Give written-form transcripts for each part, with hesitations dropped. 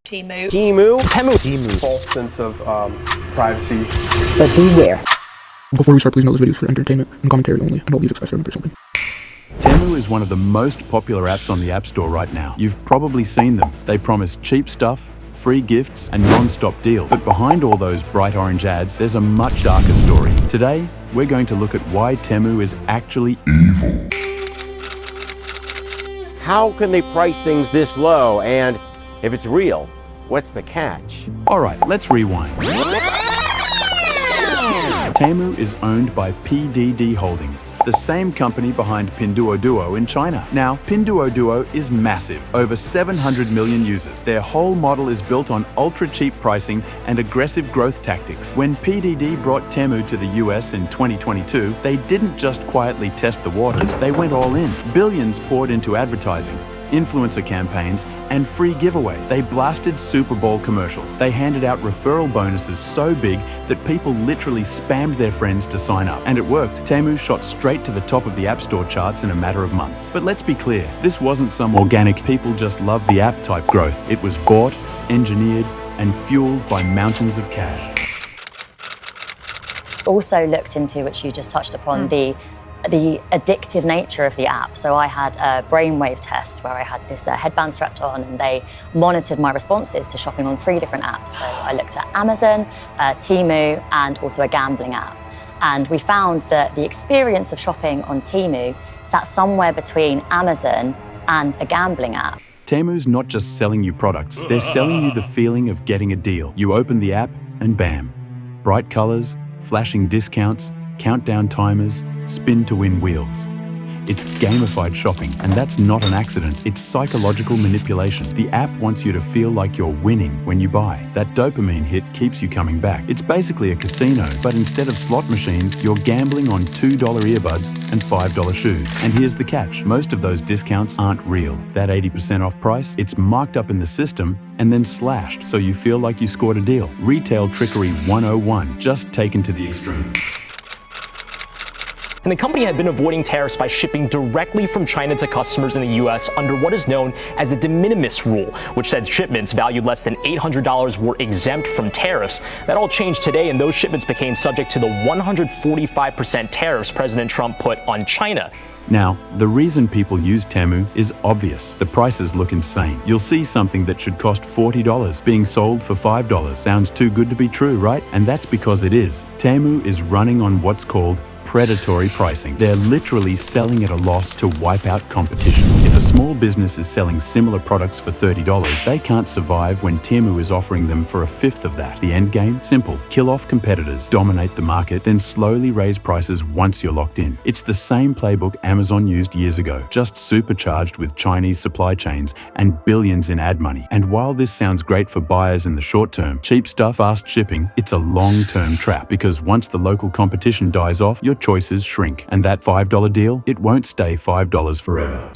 Temu. Temu. False sense of privacy. But beware. Before we start, please note this video is for entertainment and commentary only, and all views expressed are for something. Temu is one of the most popular apps on the App Store right now. You've probably seen them. They promise cheap stuff, free gifts, and non-stop deals. But behind all those bright orange ads, there's a much darker story. Today, we're going to look at why Temu is actually evil. How can they price things this low? And if it's real, what's the catch? All right, let's rewind. Temu is owned by PDD Holdings, the same company behind Pinduoduo in China. Now, Pinduoduo is massive, over 700 million users. Their whole model is built on ultra-cheap pricing and aggressive growth tactics. When PDD brought Temu to the US in 2022, they didn't just quietly test the waters, they went all in. Billions poured into advertising, influencer campaigns, and free giveaway. They blasted Super Bowl commercials. They handed out referral bonuses so big that people literally spammed their friends to sign up. And it worked. Temu shot straight to the top of the App Store charts in a matter of months. But let's be clear, this wasn't some organic people just love the app type growth. It was bought, engineered, and fueled by mountains of cash. Also looked into, which you just touched upon, the addictive nature of the app. So I had a brainwave test where I had this headband strapped on, and they monitored my responses to shopping on 3 different apps. So I looked at Amazon, Temu, and also a gambling app. And we found that the experience of shopping on Temu sat somewhere between Amazon and a gambling app. Temu's not just selling you products, they're selling you the feeling of getting a deal. You open the app and bam, bright colors, flashing discounts, countdown timers, spin to win wheels. It's gamified shopping, and that's not an accident. It's psychological manipulation. The app wants you to feel like you're winning when you buy. That dopamine hit keeps you coming back. It's basically a casino, but instead of slot machines, you're gambling on $2 earbuds and $5 shoes. And here's the catch. Most of those discounts aren't real. That 80% off price, it's marked up in the system and then slashed, so you feel like you scored a deal. Retail trickery 101, just taken to the extreme. And the company had been avoiding tariffs by shipping directly from China to customers in the US under what is known as the de minimis rule, which says shipments valued less than $800 were exempt from tariffs. That all changed today, and those shipments became subject to the 145% tariffs President Trump put on China. Now, the reason people use Temu is obvious. The prices look insane. You'll see something that should cost $40 being sold for $5. Sounds too good to be true, right? And that's because it is. Temu is running on what's called predatory pricing. They're literally selling at a loss to wipe out competition. If a small business is selling similar products for $30, they can't survive when Temu is offering them for a fifth of that. The end game? Simple. Kill off competitors, dominate the market, then slowly raise prices once you're locked in. It's the same playbook Amazon used years ago, just supercharged with Chinese supply chains and billions in ad money. And while this sounds great for buyers in the short term, cheap stuff, fast shipping, it's a long-term trap, because once the local competition dies off, your choices shrink. And that $5 deal, it won't stay $5 forever.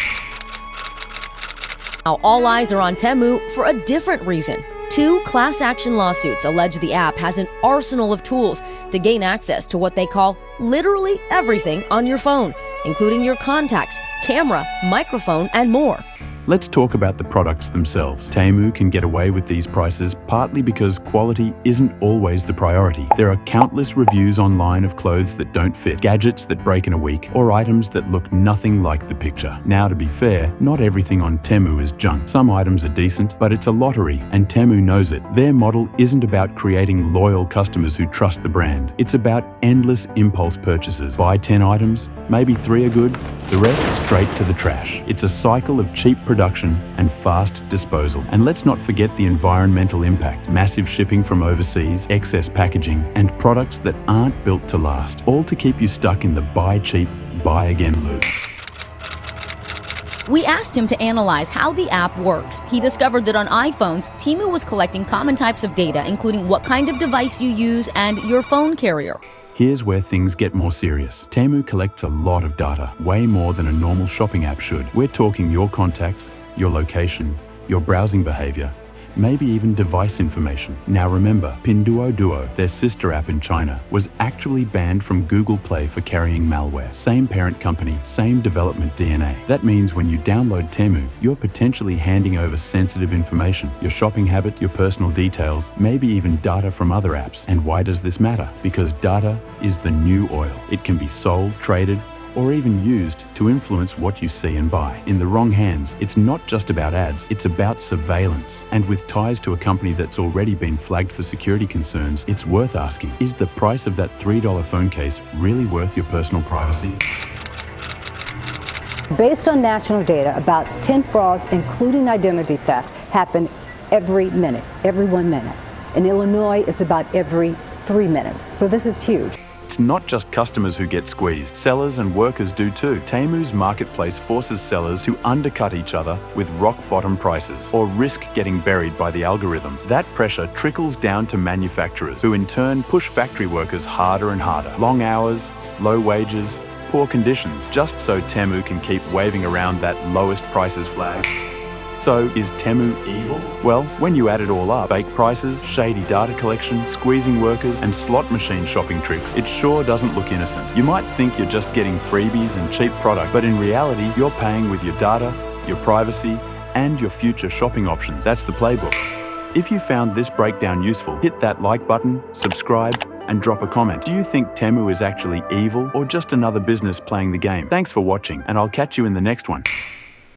Now all eyes are on Temu for a different reason. 2 class action lawsuits allege the app has an arsenal of tools to gain access to what they call literally everything on your phone, including your contacts, camera, microphone, and more. Let's talk about the products themselves. Temu can get away with these prices partly because quality isn't always the priority. There are countless reviews online of clothes that don't fit, gadgets that break in a week, or items that look nothing like the picture. Now, to be fair, not everything on Temu is junk. Some items are decent, but it's a lottery, and Temu knows it. Their model isn't about creating loyal customers who trust the brand. It's about endless impulse purchases. Buy 10 items, maybe 3 are good, the rest straight to the trash. It's a cycle of cheap production and fast disposal. And let's not forget the environmental impact. Massive shipping from overseas, excess packaging, and products that aren't built to last. All to keep you stuck in the buy cheap, buy again loop. We asked him to analyze how the app works. He discovered that on iPhones, Temu was collecting common types of data, including what kind of device you use and your phone carrier. Here's where things get more serious. Temu collects a lot of data, way more than a normal shopping app should. We're talking your contacts, your location, your browsing behavior, maybe even device information. Now remember, Pinduoduo, their sister app in China, was actually banned from Google Play for carrying malware. Same parent company, same development DNA. That means when you download Temu, you're potentially handing over sensitive information, your shopping habits, your personal details, maybe even data from other apps. And why does this matter? Because data is the new oil. It can be sold, traded, or even used to influence what you see and buy. In the wrong hands, it's not just about ads, it's about surveillance. And with ties to a company that's already been flagged for security concerns, it's worth asking, is the price of that $3 phone case really worth your personal privacy? Based on national data, about 10 frauds, including identity theft, happen every minute, every 1 minute. In Illinois, it's about every 3 minutes. So this is huge. It's not just customers who get squeezed. Sellers and workers do too. Temu's marketplace forces sellers to undercut each other with rock-bottom prices or risk getting buried by the algorithm. That pressure trickles down to manufacturers, who in turn push factory workers harder and harder. Long hours, low wages, poor conditions, just so Temu can keep waving around that lowest prices flag. So, is Temu evil? Well, when you add it all up, fake prices, shady data collection, squeezing workers, and slot machine shopping tricks, it sure doesn't look innocent. You might think you're just getting freebies and cheap product, but in reality, you're paying with your data, your privacy, and your future shopping options. That's the playbook. If you found this breakdown useful, hit that like button, subscribe, and drop a comment. Do you think Temu is actually evil or just another business playing the game? Thanks for watching, and I'll catch you in the next one.